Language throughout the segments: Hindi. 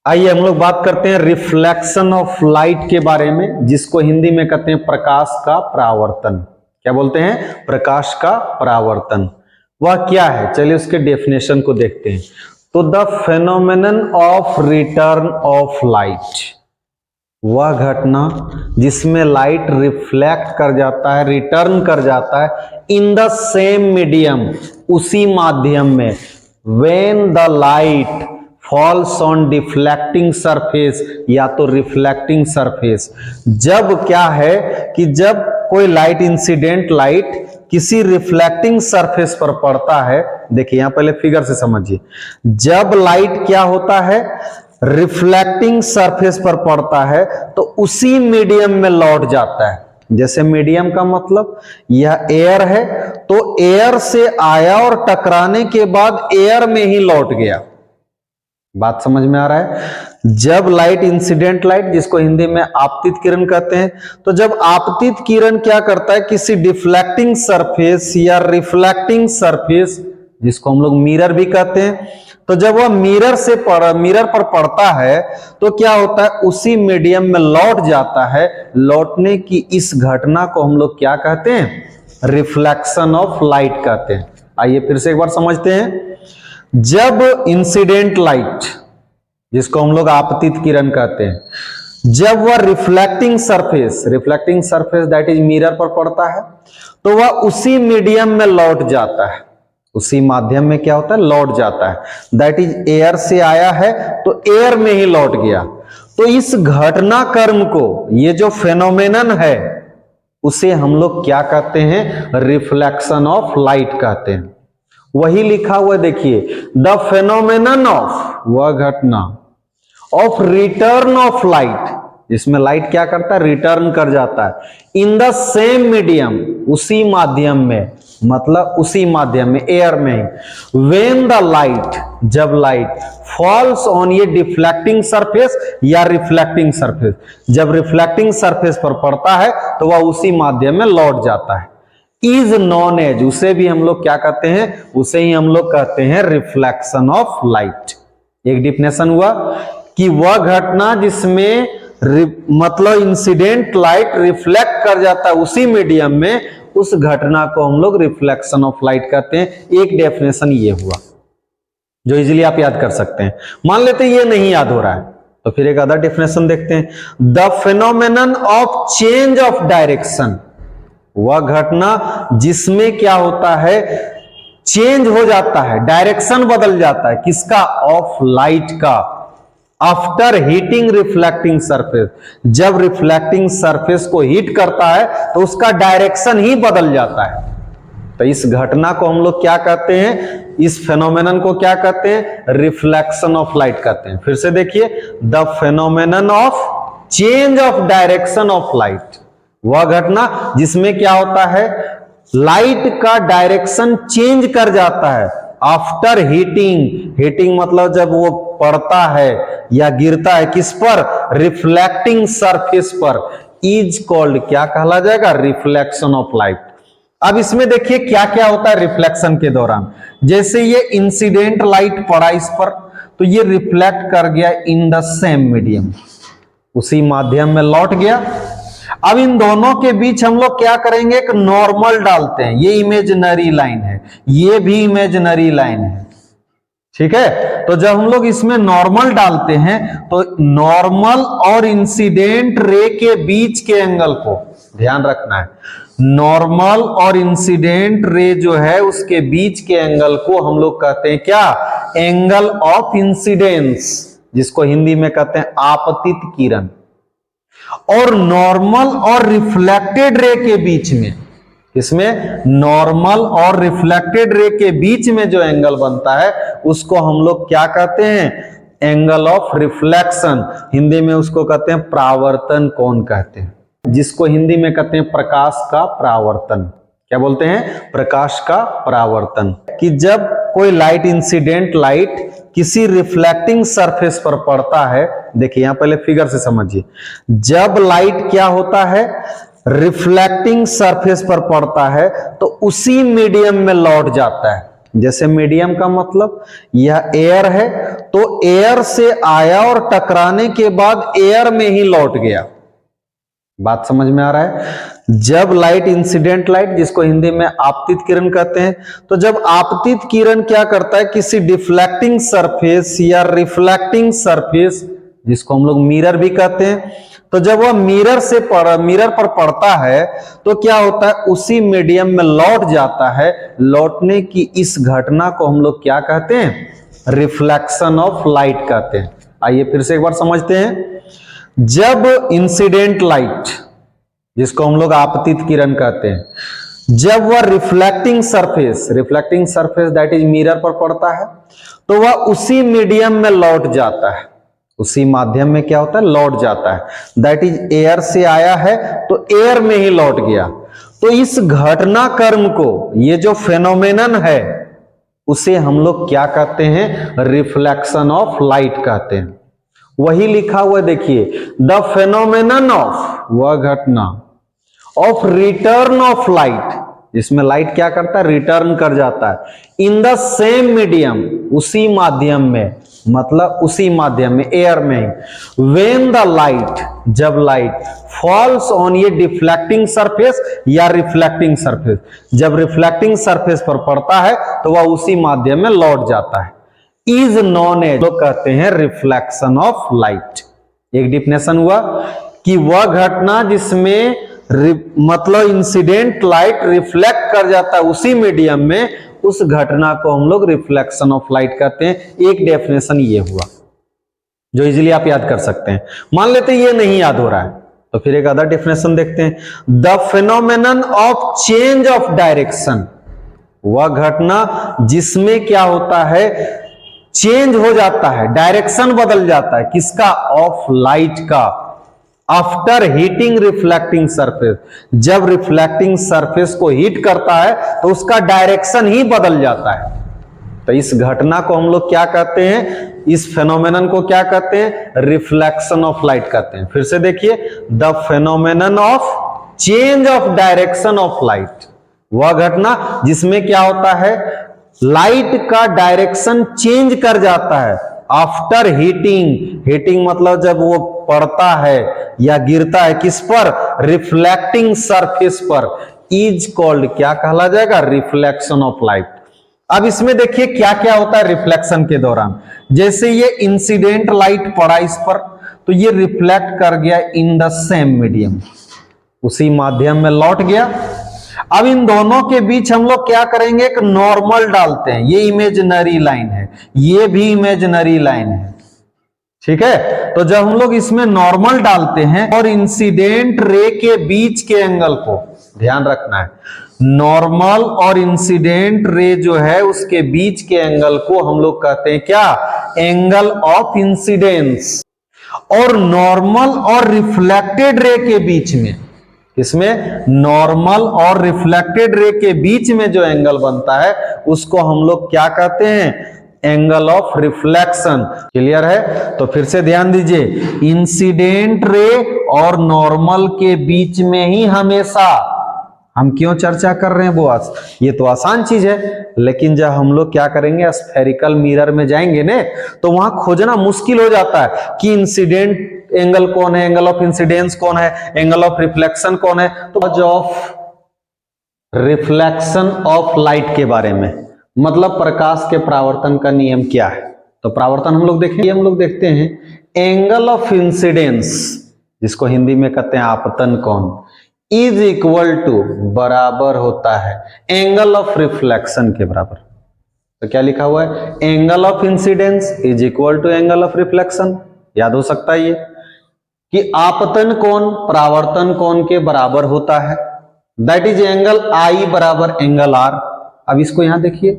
आइए हम लोग बात करते हैं रिफ्लेक्शन ऑफ लाइट के बारे में, जिसको हिंदी में कहते हैं प्रकाश का परावर्तन। क्या बोलते हैं? प्रकाश का परावर्तन। वह क्या है? चलिए उसके डेफिनेशन को देखते हैं। तो the phenomenon of return of light, वह घटना जिसमें लाइट रिफ्लेक्ट कर जाता है, रिटर्न कर जाता है इन द सेम मीडियम, उसी माध्यम में, when the light falls on deflecting surface या तो रिफ्लेक्टिंग सरफेस। जब क्या है कि जब कोई लाइट, इंसिडेंट लाइट किसी रिफ्लेक्टिंग सरफेस पर पड़ता है, देखिए यहां पहले फिगर से समझिए। जब लाइट क्या होता है, रिफ्लेक्टिंग सरफेस पर पड़ता है तो उसी मीडियम में लौट जाता है। जैसे मीडियम का मतलब यह एयर है, तो एयर से आया और टकराने के बाद एयर में ही लौट गया। बात समझ में आ रहा है? जब लाइट, इंसिडेंट लाइट, जिसको हिंदी में आपतित किरण कहते हैं, तो जब आपतित किरण क्या करता है, किसी डिफ्लेक्टिंग सरफेस या रिफ्लेक्टिंग सरफेस, जिसको हम लोग मिरर भी कहते हैं, तो जब वह मिरर पर पड़ता है तो क्या होता है, उसी मीडियम में लौट जाता है। लौटने की इस घटना को हम लोग क्या कहते हैं? रिफ्लेक्शन ऑफ लाइट कहते हैं। आइए फिर से एक बार समझते हैं। जब इंसिडेंट लाइट, जिसको हम लोग आपतित किरण कहते हैं, जब वह reflecting surface that is mirror पर पड़ता है तो वह उसी मीडियम में लौट जाता है। उसी माध्यम में क्या होता है? लौट जाता है। दैट इज एयर से आया है तो एयर में ही लौट गया। तो इस घटना कर्म को, ये जो फेनोमेनन है, उसे हम लोग क्या कहते हैं? रिफ्लेक्शन ऑफ लाइट कहते हैं। वही लिखा हुआ देखिए, द फेनोमेनन ऑफ, वह घटना, ऑफ रिटर्न ऑफ लाइट, इसमें लाइट क्या करता है? रिटर्न कर जाता है। इन द सेम मीडियम, उसी माध्यम में, मतलब उसी माध्यम में, एयर में ही। व्हेन द लाइट, जब लाइट फॉल्स ऑन ये डिफ्लेक्टिंग सरफेस या रिफ्लेक्टिंग सरफेस, जब रिफ्लेक्टिंग सरफेस पर पड़ता है तो वह उसी माध्यम में लौट जाता है। इज नॉन एज, उसे भी हम लोग क्या कहते हैं? उसे ही हम लोग कहते हैं रिफ्लेक्शन ऑफ लाइट। एक डिफिनेशन हुआ कि वह घटना जिसमें मतलब इंसिडेंट लाइट रिफ्लेक्ट कर जाता है उसी मीडियम में, उस घटना को हम लोग रिफ्लेक्शन ऑफ लाइट कहते हैं। एक डेफिनेशन ये हुआ जो इजीली आप याद कर सकते हैं। मान लेते हैं ये नहीं याद हो रहा है तो फिर एक अदर डेफिनेशन देखते हैं। The phenomenon of change of direction, वह घटना जिसमें क्या होता है? चेंज हो जाता है, डायरेक्शन बदल जाता है। किसका? ऑफ लाइट का। आफ्टर हीटिंग रिफ्लेक्टिंग सरफेस, जब रिफ्लेक्टिंग सरफेस को हीट करता है तो उसका डायरेक्शन ही बदल जाता है। तो इस घटना को हम लोग क्या कहते हैं? इस फेनोमेनन को क्या कहते हैं? रिफ्लेक्शन ऑफ लाइट कहते हैं। फिर से देखिए, the phenomenon of change of direction of light, वह घटना जिसमें क्या होता है? लाइट का डायरेक्शन चेंज कर जाता है आफ्टर हीटिंग मतलब जब वो पड़ता है या गिरता है, किस पर? रिफ्लेक्टिंग सरफेस पर। इज कॉल्ड, क्या कहला जाएगा? Reflection of light. अब इसमें देखिए क्या क्या होता है रिफ्लेक्शन के दौरान। जैसे ये इंसिडेंट लाइट पड़ा इस पर, तो ये रिफ्लेक्ट कर गया इन द सेम मीडियम, उसी माध्यम में लौट गया। अब इन दोनों के बीच हम लोग क्या करेंगे? एक नॉर्मल डालते हैं। ये इमेजिनरी लाइन है, ये भी इमेजिनरी लाइन है, ठीक है। तो जब हम लोग इसमें नॉर्मल डालते हैं तो नॉर्मल और इंसिडेंट रे के बीच के एंगल को ध्यान रखना है। नॉर्मल और इंसिडेंट रे जो है उसके बीच के एंगल को हम लोग कहते हैं क्या? एंगल ऑफ इंसिडेंस, जिसको हिंदी में कहते हैं आपतित किरण। और नॉर्मल और रिफ्लेक्टेड रे के बीच में, इसमें नॉर्मल और रिफ्लेक्टेड रे के बीच में जो एंगल बनता है उसको हम लोग क्या कहते हैं? Angle of reflection. हिंदी में उसको कहते हैं परावर्तन कोण कहते हैं, जिसको हिंदी में कहते हैं प्रकाश का परावर्तन। क्या बोलते हैं? प्रकाश का परावर्तन। कि जब कोई लाइट, इंसिडेंट लाइट किसी रिफ्लेक्टिंग सरफेस पर पड़ता है, देखिए यहां पहले फिगर से समझिए। जब लाइट क्या होता है? रिफ्लेक्टिंग सरफेस पर पड़ता है तो उसी मीडियम में लौट जाता है। जैसे मीडियम का मतलब यह एयर है, तो एयर से आया और टकराने के बाद एयर में ही लौट गया। बात समझ में आ रहा है। जब लाइट, इंसिडेंट लाइट जिसको हिंदी में आपतित किरण कहते हैं, तो जब आपतित किरण क्या करता है, किसी डिफ्लेक्टिंग सरफेस या रिफ्लेक्टिंग सरफेस जिसको हम लोग मिरर भी कहते हैं, तो जब वह मिरर पर पड़ता है तो क्या होता है, उसी मीडियम में लौट जाता है। लौटने की इस घटना को हम लोग क्या कहते हैं, रिफ्लेक्शन ऑफ लाइट कहते हैं। आइए फिर से एक बार समझते हैं। जब इंसिडेंट लाइट जिसको हम लोग आपतित किरण कहते हैं, जब वह reflecting surface that is mirror पर पड़ता है, तो वह उसी मीडियम में लौट जाता है। उसी माध्यम में क्या होता है, लौट जाता है। दैट इज एयर से आया है तो एयर में ही लौट गया। तो इस घटना क्रम को, ये जो फेनोमेनन है, उसे हम लोग क्या कहते हैं, रिफ्लेक्शन ऑफ लाइट कहते हैं। वही लिखा हुआ देखिए, द फेनोमेनन ऑफ, वह घटना, ऑफ रिटर्न ऑफ लाइट, जिसमें लाइट क्या करता है, रिटर्न कर जाता है, इन द सेम मीडियम, उसी माध्यम में, मतलब उसी माध्यम में, एयर में, व्हेन द लाइट, जब लाइट फॉल्स ऑन ये डिफ्लेक्टिंग सरफेस या रिफ्लेक्टिंग सरफेस, जब रिफ्लेक्टिंग सरफेस पर पड़ता है तो वह उसी माध्यम में लौट जाता है, इज नॉन एज, लोग कहते हैं रिफ्लेक्शन ऑफ लाइट। एक डिफिनेशन हुआ कि वह घटना जिसमें मतलब इंसिडेंट लाइट रिफ्लेक्ट कर जाता है उसी मीडियम में, उस घटना को हम लोग रिफ्लेक्शन ऑफ लाइट कहते हैं। एक डेफिनेशन ये हुआ जो इजीली आप याद कर सकते हैं। मान लेते ये नहीं याद हो रहा है तो फिर एक अदर डेफिनेशन देखते हैं, the phenomenon of change of direction, वह घटना जिसमें क्या होता है, चेंज हो जाता है, डायरेक्शन बदल जाता है, किसका, ऑफ लाइट का, आफ्टर हीटिंग रिफ्लेक्टिंग सरफेस, जब रिफ्लेक्टिंग सरफेस को हीट करता है तो उसका डायरेक्शन ही बदल जाता है। तो इस घटना को हम लोग क्या कहते हैं, इस फेनोमेनन को क्या कहते हैं, रिफ्लेक्शन ऑफ लाइट कहते हैं। फिर से देखिए, the phenomenon of change of direction of light, वह घटना जिसमें क्या होता है, लाइट का डायरेक्शन चेंज कर जाता है आफ्टर हीटिंग मतलब जब वो पड़ता है या गिरता है, किस पर, रिफ्लेक्टिंग सरफेस पर, इज कॉल्ड, क्या कहला जाएगा, रिफ्लेक्शन ऑफ लाइट। अब इसमें देखिए क्या क्या होता है रिफ्लेक्शन के दौरान। जैसे ये इंसिडेंट लाइट पड़ा इस पर, तो ये रिफ्लेक्ट कर गया इन द सेम मीडियम, उसी माध्यम में लौट गया। अब इन दोनों के बीच हम लोग क्या करेंगे, एक नॉर्मल डालते हैं, ये इमेजिनरी लाइन है, ये भी इमेजिनरी लाइन है, ठीक है। तो जब हम लोग इसमें नॉर्मल डालते हैं और इंसिडेंट रे के बीच के एंगल को ध्यान रखना है, नॉर्मल और इंसिडेंट रे जो है उसके बीच के एंगल को हम लोग कहते हैं क्या, एंगल ऑफ इंसिडेंस। और नॉर्मल और रिफ्लेक्टेड रे के बीच में, इसमें नॉर्मल और रिफ्लेक्टेड रे के बीच में जो एंगल बनता है उसको हम लोग क्या कहते हैं, एंगल ऑफ रिफ्लेक्शन। क्लियर है। तो फिर से ध्यान दीजिए, इंसिडेंट रे और नॉर्मल के बीच में ही हमेशा, हम क्यों चर्चा कर रहे हैं वो ये तो आसान चीज है, लेकिन जब हम लोग क्या करेंगे, स्फेरिकल मिरर में जाएंगे ने, तो वहां खोजना मुश्किल हो जाता है कि इंसिडेंट एंगल कौन है, एंगल ऑफ इंसिडेंस कौन है, एंगल ऑफ रिफ्लेक्शन कौन है। तो ऑफ रिफ्लेक्शन ऑफ लाइट के बारे में, मतलब प्रकाश के परावर्तन का नियम क्या है। तो परावर्तन हम लोग देखेंगे, हम लोग देखते हैं एंगल ऑफ इंसिडेंस, जिसको हिंदी में कहते हैं आपतन कोण, इज इक्वल टू, बराबर होता है एंगल ऑफ रिफ्लेक्शन के बराबर। तो क्या लिखा हुआ है, angle of incidence is equal to angle of reflection. याद हो सकता है ये कि आपतन कोण परावर्तन कोण के बराबर होता है, दैट इज एंगल आई बराबर एंगल आर। अब इसको यहां देखिए,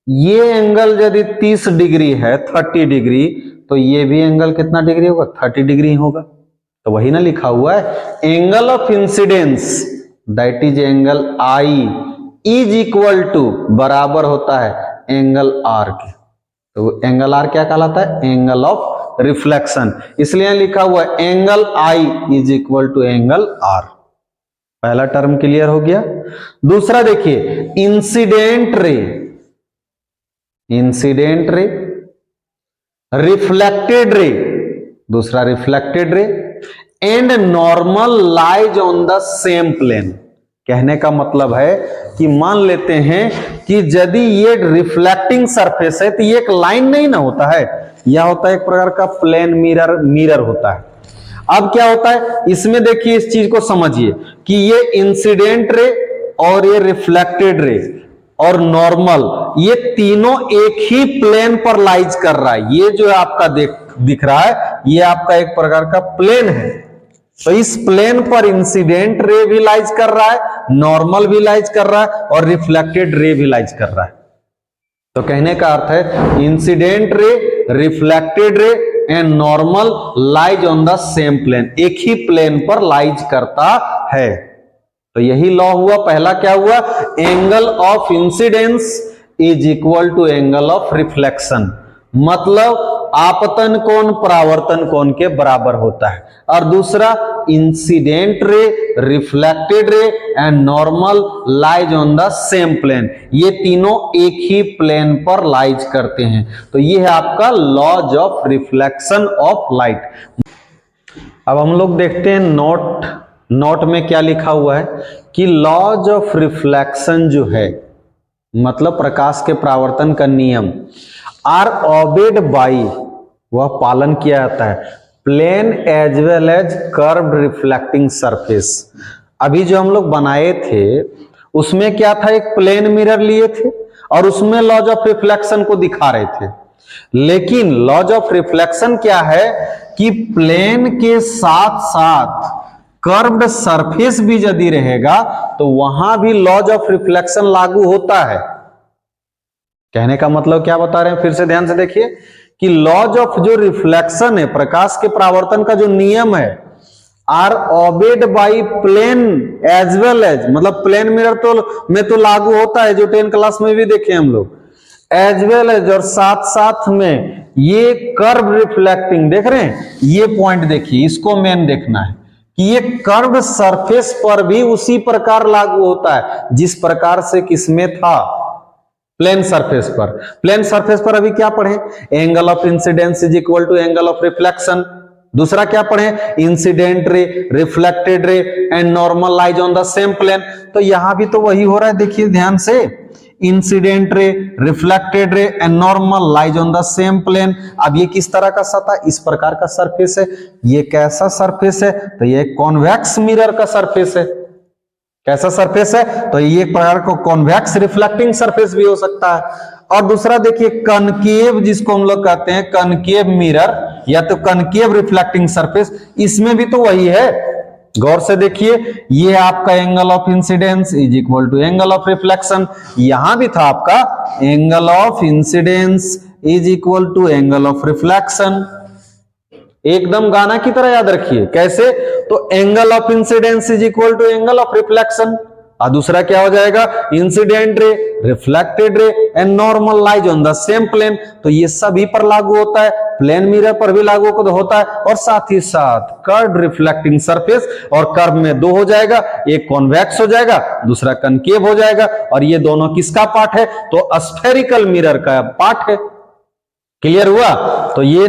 ये एंगल यदि 30 डिग्री है, 30 डिग्री, तो ये भी एंगल कितना डिग्री होगा, 30 डिग्री होगा। तो वही ना लिखा हुआ है, angle of incidence that is angle I is equal to, बराबर होता है एंगल आर के। तो एंगल आर क्या कहलाता है, एंगल ऑफ रिफ्लेक्शन, इसलिए लिखा हुआ है angle I is equal to angle R. पहला टर्म क्लियर हो गया। दूसरा देखिए, incident ray incident ray, reflected रे, दूसरा reflected ray, and normal lies on the same plane. कहने का मतलब है कि मान लेते हैं कि यदि ये रिफ्लेक्टिंग सरफेस है तो ये एक लाइन नहीं ना होता है, यह होता है एक प्रकार का प्लेन मिरर होता है। अब क्या होता है इसमें, देखिए इस चीज को समझिए कि ये इंसिडेंट रे और ये रिफ्लेक्टेड रे और नॉर्मल, ये तीनों एक ही प्लेन पर लाइज कर रहा है। ये जो आपका दिख रहा है ये आपका एक प्रकार का प्लेन है, तो इस प्लेन पर इंसिडेंट रे भी लाइज कर रहा है, नॉर्मल भी लाइज कर रहा है और रिफ्लेक्टेड रे भी लाइज कर रहा है। तो कहने का अर्थ है incident ray, reflected ray and normal lies on the same plane, एक ही प्लेन पर लाइज करता है। तो यही लॉ हुआ। पहला क्या हुआ, angle of incidence is equal to angle of reflection, मतलब आपतन कोण परावर्तन कोण के बराबर होता है। और दूसरा incident ray, reflected ray and normal lies on the same plane, ये तीनों एक ही प्लेन पर लाइज करते हैं। तो ये है आपका laws of reflection of light. अब हम लोग देखते हैं नोट में क्या लिखा हुआ है कि लॉज ऑफ रिफ्लेक्शन जो है, मतलब प्रकाश के परावर्तन का नियम, आर ऑबेड बाई, वह पालन किया जाता है, plane as well as curved reflecting surface. अभी जो हम लोग बनाए थे उसमें क्या था, एक प्लेन मिरर लिए थे और उसमें लॉज ऑफ रिफ्लेक्शन को दिखा रहे थे। लेकिन लॉज ऑफ रिफ्लेक्शन क्या है कि प्लेन के साथ साथ कर्व्ड सरफेस भी यदि रहेगा तो वहां भी लॉज ऑफ रिफ्लेक्शन लागू होता है। कहने का मतलब क्या बता रहे हैं, फिर से ध्यान से देखिए कि लॉज ऑफ जो रिफ्लेक्शन है, प्रकाश के परावर्तन का जो नियम है, are obeyed by plane as well as, मतलब प्लेन मिरर में तो लागू होता है, जो 10 क्लास में भी देखे हम लोग, एज वेल एज, और साथ साथ में ये कर्व रिफ्लेक्टिंग, देख रहे हैं ये पॉइंट देखिए, इसको मेन देखना है कि ये कर्व सरफेस पर भी उसी प्रकार लागू होता है जिस प्रकार से किसमें था, प्लेन सरफेस पर। प्लेन सरफेस पर अभी क्या पढ़े, angle of incidence is equal to angle of reflection. दूसरा क्या पढ़े, incident ray, reflected ray and normal lies on the same plane. तो यहां भी तो वही हो रहा है, देखिए ध्यान से, incident ray, reflected ray and normal lies on the same plane. अब ये किस तरह का सतह, इस प्रकार का सरफेस है। ये कैसा सरफेस है, तो ये कॉन्वेक्स मिरर का सरफेस है। कैसा सरफेस है, तो ये एक प्रकार को कॉन्वेक्स रिफ्लेक्टिंग सरफेस भी हो सकता है। और दूसरा देखिए कनकेव, जिसको हम लोग कहते हैं कनकेव मिरर या तो कनकेव रिफ्लेक्टिंग सरफेस, इसमें भी तो वही है। गौर से देखिए, ये आपका angle of incidence is equal to angle of reflection, यहां भी था आपका angle of incidence is equal to angle of reflection. एकदम गाना की तरह याद रखिए, कैसे, तो angle of incidence is equal to angle of reflection. और दूसरा क्या हो जाएगा, incident ray, reflected ray and normal lies on the same plane. तो ये सभी पर लागू होता है, प्लेन मिरर पर भी लागू होता है, और साथ ही साथ कर्व रिफ्लेक्टिंग सरफेस, और कर्व में दो हो जाएगा, एक कॉन्वेक्स हो जाएगा, दूसरा कनकेव हो जाएगा। और ये दोनों किसका पार्ट है, तो स्फेरिकल मिरर का पार्ट है। क्लियर हुआ, तो ये